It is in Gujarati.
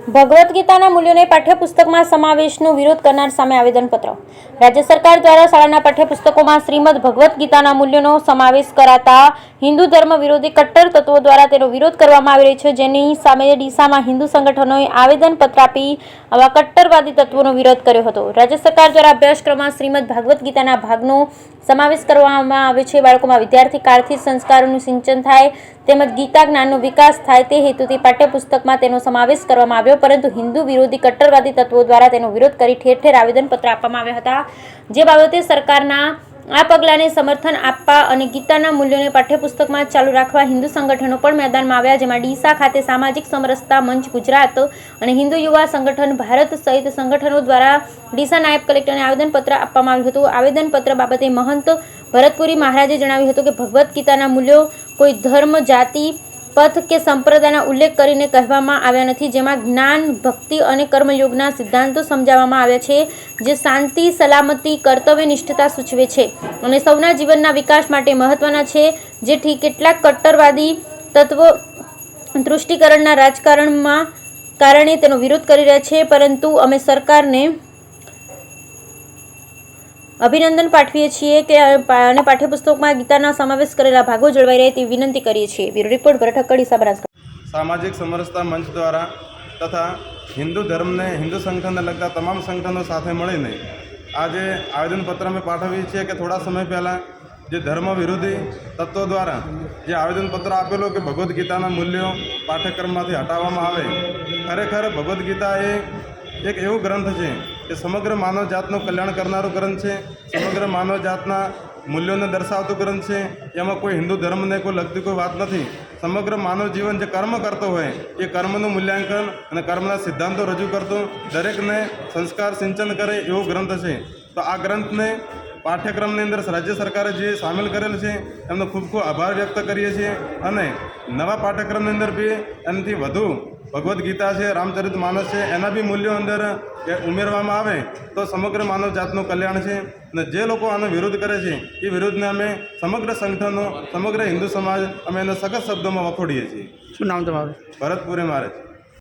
ભગવદ્ ગીતાના મૂલ્યોને પાઠ્યપુસ્તકમાં સમાવેશનો વિરોધ કરનાર સામે આવેદનપત્ર। રાજ્ય સરકાર દ્વારા શાળાના પાઠ્યપુસ્તકોમાં શ્રીમદ ભગવદ્ ગીતાના મૂલ્યોનો સમાવેશ કરાતા હિન્દુ ધર્મ વિરોધી કટ્ટર તત્વો દ્વારા તેનો વિરોધ કરવામાં આવી રહ્યો છે, જેની સામે ડીસામાં હિન્દુ સંગઠનોએ આવેદનપત્ર આપી આવા કટ્ટરવાદી તત્વોનો વિરોધ કર્યો હતો। રાજ્ય સરકાર દ્વારા અભ્યાસક્રમમાં શ્રીમદ ભગવદ્ ગીતાના ભાગનો સમાવેશ કરવામાં આવે છે। બાળકોમાં વિદ્યાર્થી કાળથી સંસ્કારોનું સિંચન થાય તેમજ ગીતા જ્ઞાનનો વિકાસ થાય તે હેતુથી પાઠ્યપુસ્તકમાં તેનો સમાવેશ કરવામાં આવ્યો, પરંતુ હિન્દુ વિરોધી કટ્ટરવાદી તત્વો દ્વારા તેનો વિરોધ કરી ઠેર ઠેર આવેદનપત્ર આપવામાં આવ્યા હતા, જે બાબતે સરકારના આ પગલાંને સમર્થન આપવા અને ગીતાના મૂલ્યોને પાઠ્યપુસ્તકમાં ચાલુ રાખવા હિન્દુ સંગઠનો પણ મેદાનમાં આવ્યા, જેમાં ડીસા ખાતે સામાજિક સમરસતા મંચ ગુજરાત અને હિન્દુ યુવા સંગઠન ભારત સહિત સંગઠનો દ્વારા ડીસા નાયબ કલેક્ટરને આવેદનપત્ર આપવામાં આવ્યું હતું। આવેદનપત્ર બાબતે મહંત ભરતપુરી મહારાજે જણાવ્યું હતું કે ભગવદ્ ગીતાના મૂલ્યો કોઈ ધર્મ, જાતિ, પથ કે સંપ્રદાયના ઉલ્લેખ કરીને કહેવામાં આવ્યા નથી, જેમાં જ્ઞાન, ભક્તિ અને કર્મયોગના સિદ્ધાંતો સમજાવવામાં આવ્યા છે, જે શાંતિ, સલામતી, કર્તવ્ય નિષ્ઠતા સૂચવે છે અને સૌના જીવનના વિકાસ માટે મહત્વના છે, જેથી કેટલાક કટ્ટરવાદી તત્વો તૃષ્ટિકરણના રાજકારણમાં કારણે તેનો વિરોધ કરી રહ્યા છે, પરંતુ અમે સરકારને અભિનંદન પાઠવીએ છીએ કે અને પાઠ્યપુસ્તકમાં ગીતાના સમાવેશ કરેલા ભાગો જળવાઈ રહે તેવી વિનંતી કરીએ છીએ। બ્યુરો રિપોર્ટ ભરત ઠક્કર, ડીસા, બનાસકાંઠા। सामाजिक समरसता मंच द्वारा तथा हिंदू धर्म ने हिंदू संगठन ने लगता तमाम संगठनों साथ મળીને આજે આવેદનપત્ર અમે પાઠવીએ છીએ કે થોડા સમય પહેલાં જે ધર્મ વિરોધી તત્વો દ્વારા જે આવેદનપત્ર આપેલું કે ભગવદ્ ગીતાના મૂલ્યો પાઠ્યક્રમમાંથી હટાવવામાં આવે, ખરેખર ભગવદ્ ગીતા એ એક એવું ગ્રંથ છે કે સમગ્ર માનવ જાતનું કલ્યાણ કરનારો ગ્રંથ છે, સમગ્ર માનવ જાતના મૂલ્યોને દર્શાવતું ગ્રંથ છે। એમાં કોઈ હિન્દુ ધર્મને કોઈ લગતી કોઈ વાત નથી। સમગ્ર માનવ જીવન જે કર્મ કરતો હોય એ કર્મનું મૂલ્યાંકન અને કર્મના સિદ્ધાંતો રજૂ કરતો, દરેકને સંસ્કાર સિંચન કરે એવો ગ્રંથ છે। તો આ ગ્રંથને પાઠ્યક્રમની અંદર રાજ્ય સરકારે જે સામેલ કરેલ છે એમનો ખૂબ ખૂબ આભાર વ્યક્ત કરીએ છીએ અને નવા પાઠ્યક્રમની અંદર બી એનાથી વધુ ભગવદ્ ગીતા છે, રામચરિત માનસ છે, એના બી મૂલ્યો અંદર ઉમેરવામાં આવે તો સમગ્ર માનવ જાતનું કલ્યાણ છે। અને જે લોકો આનો વિરોધ કરે છે એ વિરોધને અમે સમગ્ર સંગઠનો, સમગ્ર હિન્દુ સમાજ અમે એને સખત શબ્દોમાં વખોડીએ છીએ। શું નામ તમારું? ભરતપુરી મહારાજ।